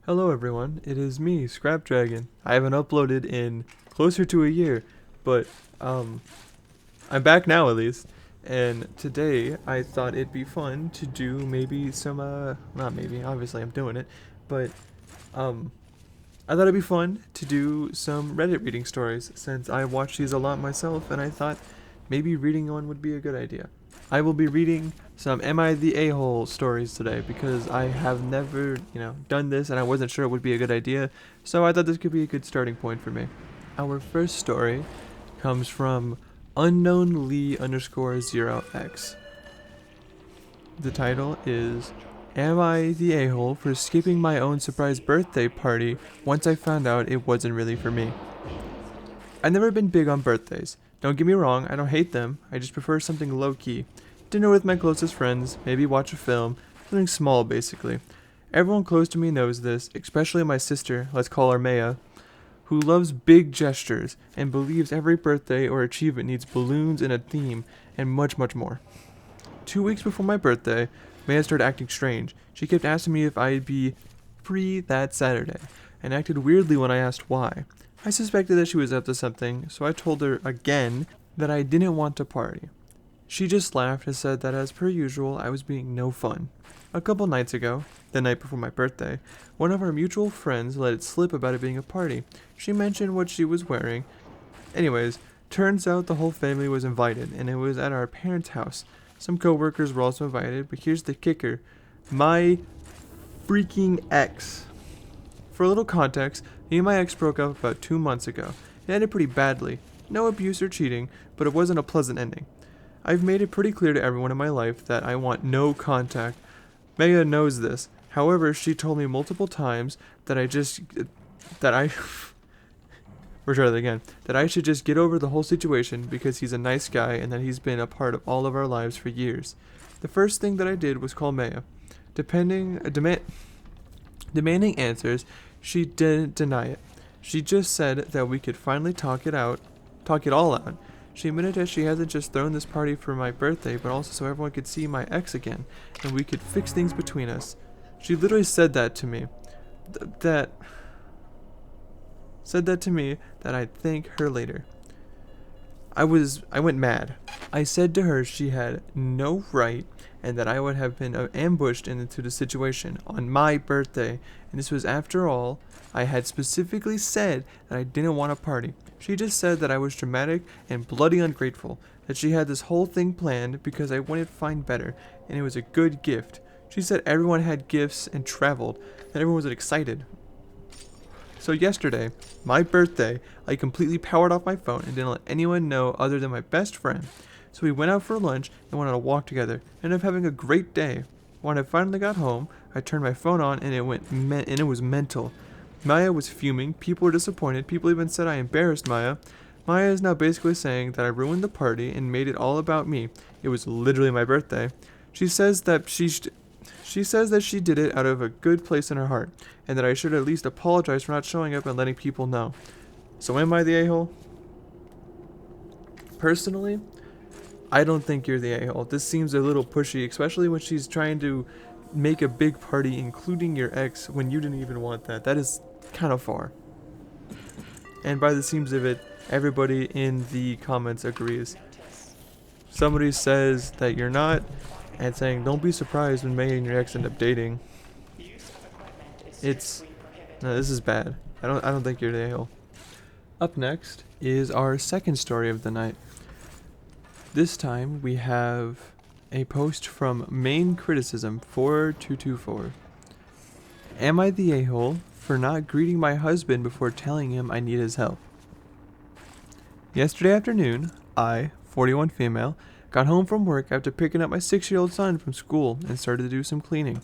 Hello everyone, it is me, Scrap Dragon. I haven't uploaded in closer to a year, but um, I'm back now at least. And today I thought it'd be fun to do maybe some, not maybe, obviously I'm doing it, but um, I thought it'd be fun to do some Reddit reading stories since I watch these a lot myself and I thought maybe reading one would be a good idea. I will be reading some Am I the A-Hole stories today because I have never, done this and I wasn't sure it would be a good idea, so I thought this could be a good starting point for me. Our first story comes from unknown Lee underscore 0x. The title is Am I the A-Hole for skipping my own surprise birthday party once I found out it wasn't really for me? I've never been big on birthdays. Don't get me wrong, I don't hate them, I just prefer something low-key. Dinner with my closest friends, maybe watch a film, something small basically. Everyone close to me knows this, especially my sister, let's call her Maya, who loves big gestures and believes every birthday or achievement needs balloons and a theme and much, much more. 2 weeks before my birthday, Maya started acting strange. She kept asking me if I'd be free that Saturday, and acted weirdly when I asked why. I suspected that she was up to something, so I told her again that I didn't want to party. She just laughed and said that as per usual, I was being no fun. A couple nights ago, the night before my birthday, one of our mutual friends let it slip about it being a party. She mentioned what she was wearing. Anyways, turns out the whole family was invited, and it was at our parents' house. Some coworkers were also invited, but here's the kicker. My freaking ex. For a little context, me and my ex broke up about 2 months ago. It ended pretty badly. No abuse or cheating, but it wasn't a pleasant ending. I've made it pretty clear to everyone in my life that I want no contact. Maya knows this. However, she told me multiple times that we'll try that again, that I should just get over the whole situation because he's a nice guy and that he's been a part of all of our lives for years. The first thing that I did was call Maya. Demanding answers, she didn't deny it. She just said that we could finally talk it all out. She admitted that she hasn't just thrown this party for my birthday, but also so everyone could see my ex again, and we could fix things between us. She literally said that to me. That I'd thank her later. I went mad. I said to her she had no right and that I would have been ambushed into the situation on my birthday, and this was after all I had specifically said that I didn't want a party. She just said that I was dramatic and bloody ungrateful, that she had this whole thing planned because I wouldn't find better, and it was a good gift. She said everyone had gifts and traveled, that everyone was excited. So yesterday, my birthday, I completely powered off my phone and didn't let anyone know other than my best friend. So we went out for lunch and went on a walk together, and ended up having a great day. When I finally got home, I turned my phone on and it was mental. Maya was fuming, people were disappointed, people even said I embarrassed Maya. Maya is now basically saying that I ruined the party and made it all about me. It was literally my birthday. She says that she did it out of a good place in her heart, and that I should at least apologize for not showing up and letting people know. So am I the a-hole? Personally, I don't think you're the a-hole. This seems a little pushy, especially when she's trying to make a big party including your ex when you didn't even want that. That is kind of far. And by the seams of it, everybody in the comments agrees. Somebody says that you're not, and saying don't be surprised when May and your ex end up dating. No, this is bad. I don't think you're the a-hole. Up next is our second story of the night. This time we have a post from Main Criticism 4224. Am I the a-hole for not greeting my husband before telling him I need his help? Yesterday afternoon, I, 41 female, got home from work after picking up my 6-year-old son from school and started to do some cleaning.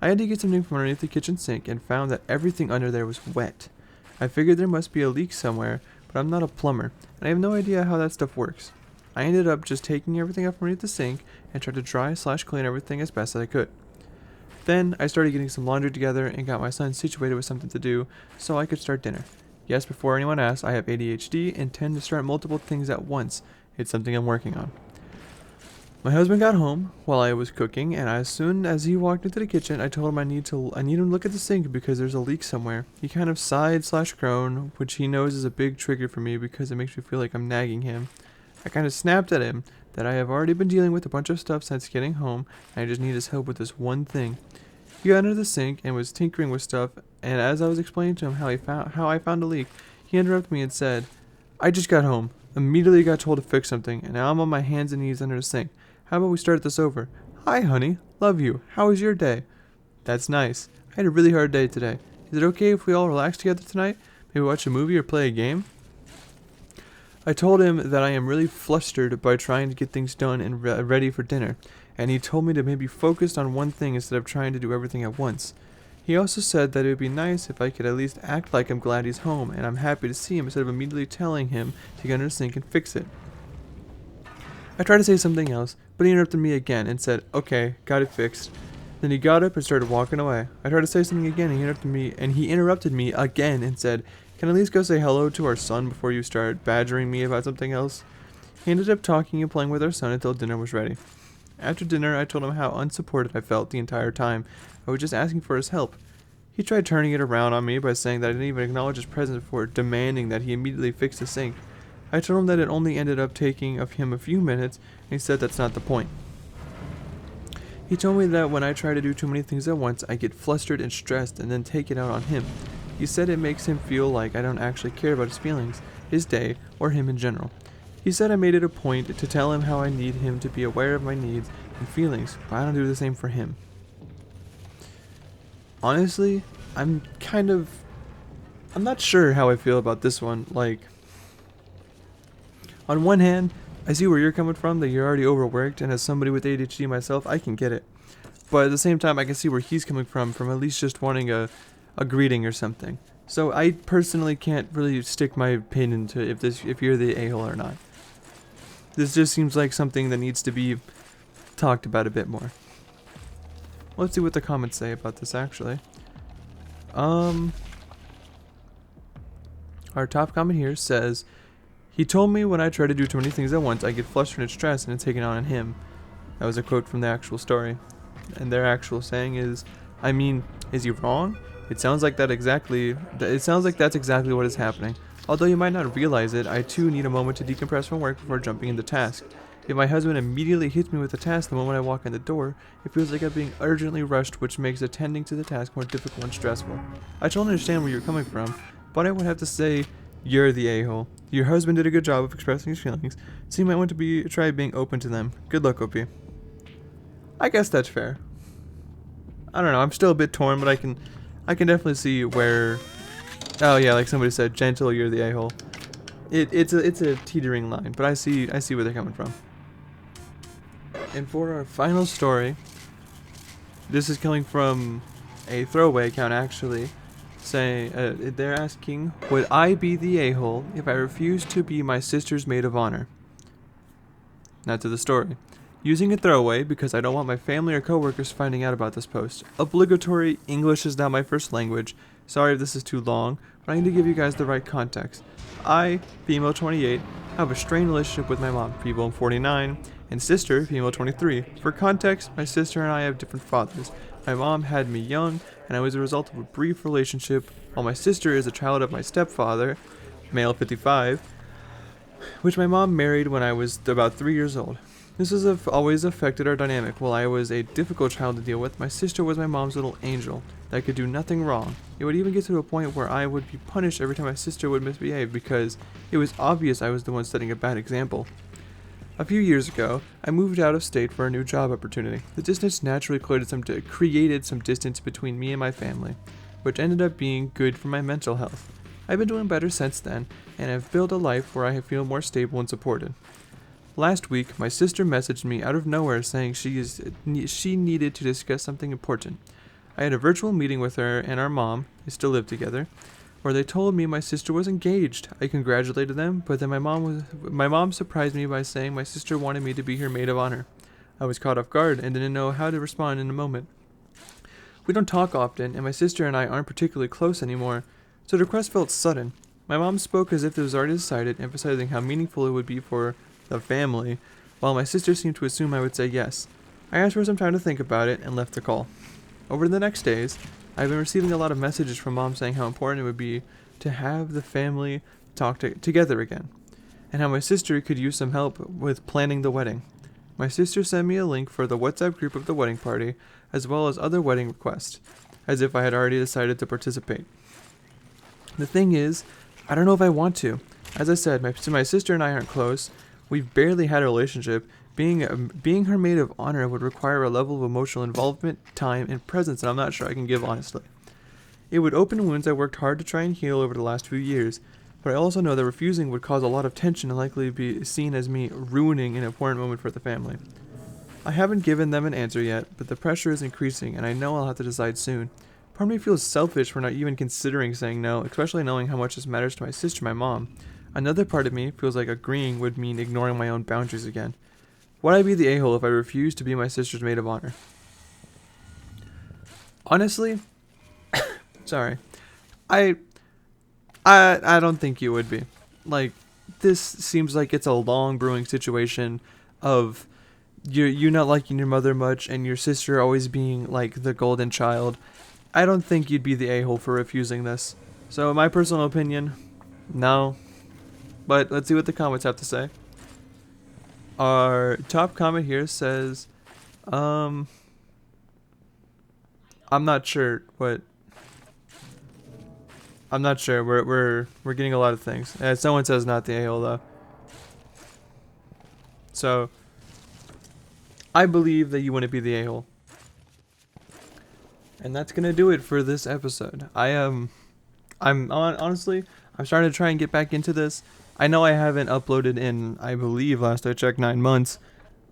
I had to get something from underneath the kitchen sink and found that everything under there was wet. I figured there must be a leak somewhere, but I'm not a plumber, and I have no idea how that stuff works. I ended up just taking everything up underneath the sink and tried to dry/clean everything as best as I could. Then I started getting some laundry together and got my son situated with something to do so I could start dinner. Yes, before anyone asks, I have ADHD and tend to start multiple things at once. It's something I'm working on. My husband got home while I was cooking, and as soon as he walked into the kitchen, I told him I need him to look at the sink because there's a leak somewhere. He kind of sighed slash groaned, which he knows is a big trigger for me because it makes me feel like I'm nagging him. I kind of snapped at him that I have already been dealing with a bunch of stuff since getting home, and I just need his help with this one thing. He got under the sink and was tinkering with stuff, and as I was explaining to him how I found a leak, he interrupted me and said, "I just got home. Immediately got told to fix something, and now I'm on my hands and knees under the sink. How about we start this over? Hi, honey. Love you. How was your day?" That's nice. I had a really hard day today. Is it okay if we all relax together tonight? Maybe watch a movie or play a game? I told him that I am really flustered by trying to get things done and ready for dinner, and he told me to maybe focus on one thing instead of trying to do everything at once. He also said that it would be nice if I could at least act like I'm glad he's home and I'm happy to see him instead of immediately telling him to get under the sink and fix it. I tried to say something else, but he interrupted me again and said, "Okay, got it fixed." Then he got up and started walking away. I tried to say something again, and he interrupted me again and said, "Can I at least go say hello to our son before you start badgering me about something else?" He ended up talking and playing with our son until dinner was ready. After dinner, I told him how unsupported I felt the entire time. I was just asking for his help. He tried turning it around on me by saying that I didn't even acknowledge his presence before demanding that he immediately fix the sink. I told him that it only ended up taking of him a few minutes, and he said that's not the point. He told me that when I try to do too many things at once, I get flustered and stressed and then take it out on him. He said it makes him feel like I don't actually care about his feelings, his day, or him in general. He said I made it a point to tell him how I need him to be aware of my needs and feelings, but I don't do the same for him. Honestly, I'm not sure how I feel about this one. Like, on one hand, I see where you're coming from, that you're already overworked, and as somebody with ADHD myself, I can get it. But at the same time, I can see where he's coming from at least just wanting a greeting or something. So I personally can't really stick my pin into if you're the a-hole or not. This just seems like something that needs to be talked about a bit more. Let's see what the comments say about this, actually. Our top comment here says, "He told me when I try to do too many things at once, I get flustered and stressed and it's taken out on him." That was a quote from the actual story. And their actual saying is, "I mean, is he wrong? It sounds like that's exactly what is happening. Although you might not realize it, I too need a moment to decompress from work before jumping into task. If my husband immediately hits me with a task the moment I walk in the door, it feels like I'm being urgently rushed, which makes attending to the task more difficult and stressful. I totally understand where you're coming from, but I would have to say, you're the a-hole. Your husband did a good job of expressing his feelings, so you might want to try being open to them. Good luck, OP." I guess that's fair. I don't know, I'm still a bit torn, but I can definitely see where... Oh yeah, like somebody said, gentle, you're the a-hole. It's a teetering line, but I see where they're coming from. And for our final story, this is coming from a throwaway account, actually, saying they're asking, "Would I be the a-hole if I refused to be my sister's maid of honor?" Now to the story. Using a throwaway because I don't want my family or coworkers finding out about this post. Obligatory, English is not my first language. Sorry if this is too long, but I need to give you guys the right context. I, female 28, have a strained relationship with my mom, female 49, and sister, female 23. For context, my sister and I have different fathers. My mom had me young, and I was a result of a brief relationship, while my sister is a child of my stepfather, male 55, which my mom married when I was about 3 years old. This has always affected our dynamic. While I was a difficult child to deal with, my sister was my mom's little angel that could do nothing wrong. It would even get to a point where I would be punished every time my sister would misbehave because it was obvious I was the one setting a bad example. A few years ago, I moved out of state for a new job opportunity. The distance naturally created some distance between me and my family, which ended up being good for my mental health. I've been doing better since then, and have built a life where I feel more stable and supported. Last week, my sister messaged me out of nowhere saying she needed to discuss something important. I had a virtual meeting with her and our mom, they still live together, where they told me my sister was engaged. I congratulated them, but then my mom surprised me by saying my sister wanted me to be her maid of honor. I was caught off guard and didn't know how to respond in a moment. We don't talk often, and my sister and I aren't particularly close anymore, so the request felt sudden. My mom spoke as if it was already decided, emphasizing how meaningful it would be for the family while my sister seemed to assume I would say yes. I asked for some time to think about it and left the call. Over the next days, I've been receiving a lot of messages from mom saying how important it would be to have the family together again, and how my sister could use some help with planning the wedding. My sister sent me a link for the WhatsApp group of the wedding party, as well as other wedding requests, as if I had already decided to participate. The thing is, I don't know if I want to. As I said, my sister and I aren't close. We've barely had a relationship. Being her maid of honor would require a level of emotional involvement, time, and presence that I'm not sure I can give honestly. It would open wounds I worked hard to try and heal over the last few years, but I also know that refusing would cause a lot of tension and likely be seen as me ruining an important moment for the family. I haven't given them an answer yet, but the pressure is increasing and I know I'll have to decide soon. Part of me feels selfish for not even considering saying no, especially knowing how much this matters to my sister and my mom. Another part of me feels like agreeing would mean ignoring my own boundaries again. Would I be the a-hole if I refused to be my sister's maid of honor? Honestly, sorry. I don't think you would be. Like, this seems like it's a long brewing situation of you not liking your mother much and your sister always being like the golden child. I don't think you'd be the a-hole for refusing this. So my personal opinion, no. But let's see what the comments have to say. Our top comment here says, I'm not sure what. I'm not sure. We're getting a lot of things. Someone says not the a-hole though. So I believe that you wouldn't be the a-hole. And that's gonna do it for this episode. Honestly, I'm starting to try and get back into this. I know I haven't uploaded in, I believe, last I checked, 9 months.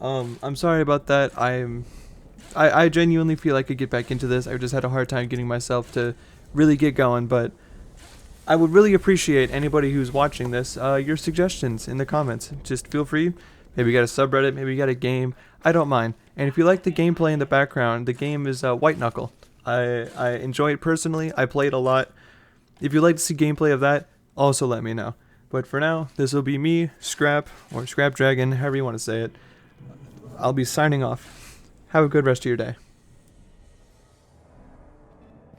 I'm sorry about that. I genuinely feel I could get back into this. I just had a hard time getting myself to really get going, but I would really appreciate anybody who's watching this, your suggestions in the comments. Just feel free. Maybe you got a subreddit, maybe you got a game. I don't mind. And if you like the gameplay in the background, the game is White Knuckle. I enjoy it personally. I play it a lot. If you'd like to see gameplay of that, also let me know. But for now, this will be me, Scrap, or Scrap Dragon, however you want to say it. I'll be signing off. Have a good rest of your day.